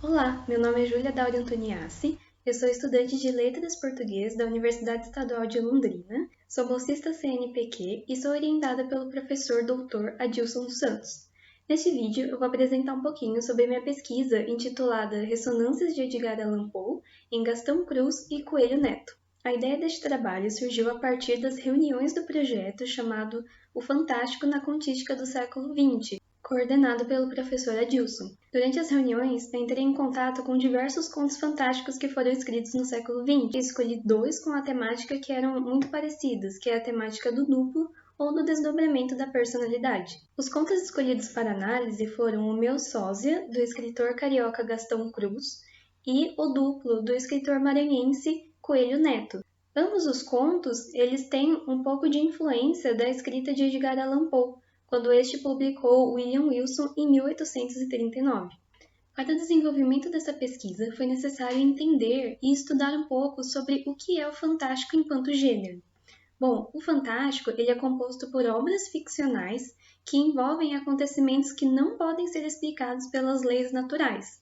Olá, meu nome é Júlia Dauri Antoniassi, eu sou estudante de Letras Português da Universidade Estadual de Londrina, sou bolsista CNPq e sou orientada pelo professor Dr. Adilson dos Santos. Neste vídeo, eu vou apresentar um pouquinho sobre minha pesquisa intitulada Ressonâncias de Edgar Allan Poe em Gastão Cruz e Coelho Neto. A ideia deste trabalho surgiu a partir das reuniões do projeto chamado O Fantástico na Contística do século XX, coordenado pelo professor Adilson. Durante as reuniões, eu entrei em contato com diversos contos fantásticos que foram escritos no século XX. Eu escolhi dois com a temática que eram muito parecidas, que é a temática do duplo ou do desdobramento da personalidade. Os contos escolhidos para análise foram O Meu Sósia, do escritor carioca Gastão Cruz, e O Duplo, do escritor maranhense Coelho Neto. Ambos os contos, eles têm um pouco de influência da escrita de Edgar Allan Poe, quando este publicou William Wilson em 1839. Para o desenvolvimento dessa pesquisa, foi necessário entender e estudar um pouco sobre o que é o fantástico enquanto gênero. Bom, o fantástico ele é composto por obras ficcionais que envolvem acontecimentos que não podem ser explicados pelas leis naturais.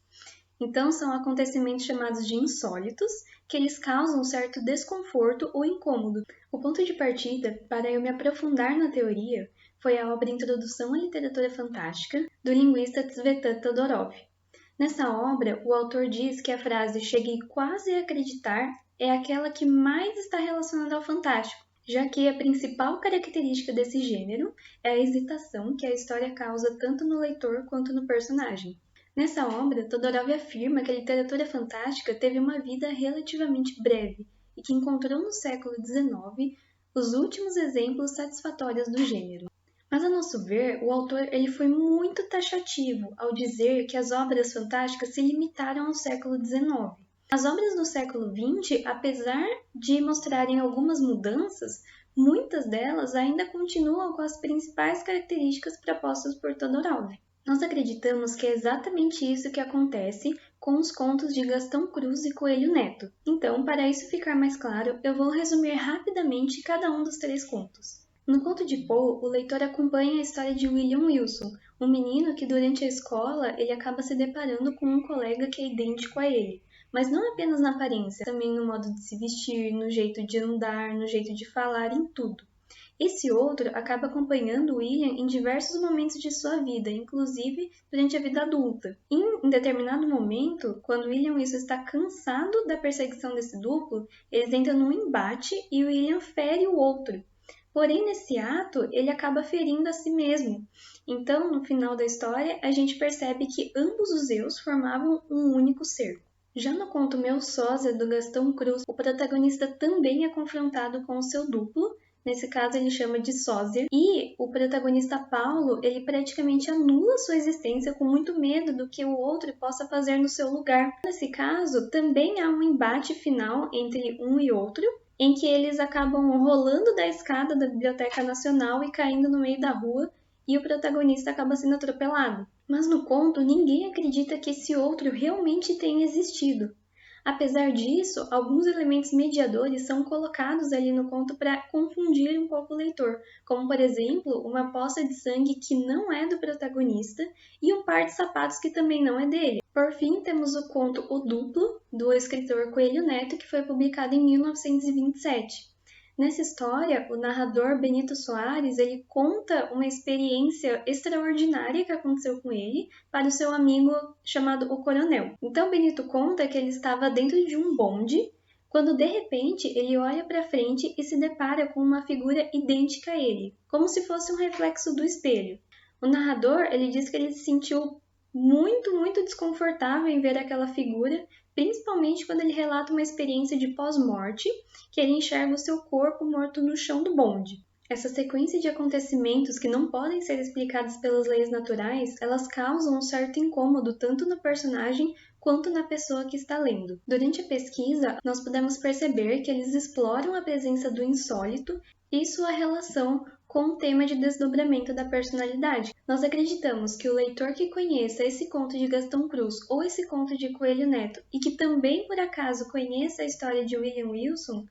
Então, são acontecimentos chamados de insólitos, que eles causam um certo desconforto ou incômodo. O ponto de partida para eu me aprofundar na teoria foi a obra Introdução à Literatura Fantástica, do linguista Tzvetan Todorov. Nessa obra, o autor diz que a frase "cheguei quase a acreditar" é aquela que mais está relacionada ao fantástico, já que a principal característica desse gênero é a hesitação que a história causa tanto no leitor quanto no personagem. Nessa obra, Todorov afirma que a literatura fantástica teve uma vida relativamente breve e que encontrou no século XIX os últimos exemplos satisfatórios do gênero. Mas, a nosso ver, o autor ele foi muito taxativo ao dizer que as obras fantásticas se limitaram ao século XIX. As obras do século XX, apesar de mostrarem algumas mudanças, muitas delas ainda continuam com as principais características propostas por Todorov. Nós acreditamos que é exatamente isso que acontece com os contos de Gastão Cruz e Coelho Neto. Então, para isso ficar mais claro, eu vou resumir rapidamente cada um dos três contos. No conto de Poe, o leitor acompanha a história de William Wilson, um menino que durante a escola ele acaba se deparando com um colega que é idêntico a ele, mas não apenas na aparência, também no modo de se vestir, no jeito de andar, no jeito de falar, em tudo. Esse outro acaba acompanhando William em diversos momentos de sua vida, inclusive durante a vida adulta. Em determinado momento, quando William Wilson está cansado da perseguição desse duplo, eles entram num embate e William fere o outro. Porém, nesse ato, ele acaba ferindo a si mesmo. Então, no final da história, a gente percebe que ambos os eus formavam um único ser. Já no conto Meu Sósia, do Gastão Cruz, o protagonista também é confrontado com o seu duplo, nesse caso ele chama de sósia, e o protagonista Paulo, ele praticamente anula sua existência com muito medo do que o outro possa fazer no seu lugar. Nesse caso, também há um embate final entre um e outro, em que eles acabam rolando da escada da Biblioteca Nacional e caindo no meio da rua, e o protagonista acaba sendo atropelado. Mas no conto, ninguém acredita que esse outro realmente tenha existido. Apesar disso, alguns elementos mediadores são colocados ali no conto para confundir um pouco o leitor, como, por exemplo, uma poça de sangue que não é do protagonista e um par de sapatos que também não é dele. Por fim, temos o conto O Duplo, do escritor Coelho Neto, que foi publicado em 1927. Nessa história, o narrador Benito Soares ele conta uma experiência extraordinária que aconteceu com ele para o seu amigo chamado o Coronel. Então, Benito conta que ele estava dentro de um bonde quando, de repente, ele olha para frente e se depara com uma figura idêntica a ele, como se fosse um reflexo do espelho. O narrador ele diz que ele se sentiu muito desconfortável em ver aquela figura, principalmente quando ele relata uma experiência de pós-morte, que ele enxerga o seu corpo morto no chão do bonde. Essa sequência de acontecimentos que não podem ser explicados pelas leis naturais, elas causam um certo incômodo tanto no personagem quanto na pessoa que está lendo. Durante a pesquisa, nós podemos perceber que eles exploram a presença do insólito e sua relação com o tema de desdobramento da personalidade. Nós acreditamos que o leitor que conheça esse conto de Gastão Cruz ou esse conto de Coelho Neto e que também por acaso conheça a história de William Wilson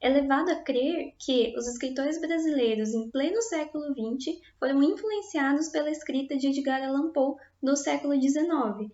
é levado a crer que os escritores brasileiros em pleno século XX foram influenciados pela escrita de Edgar Allan Poe do século XIX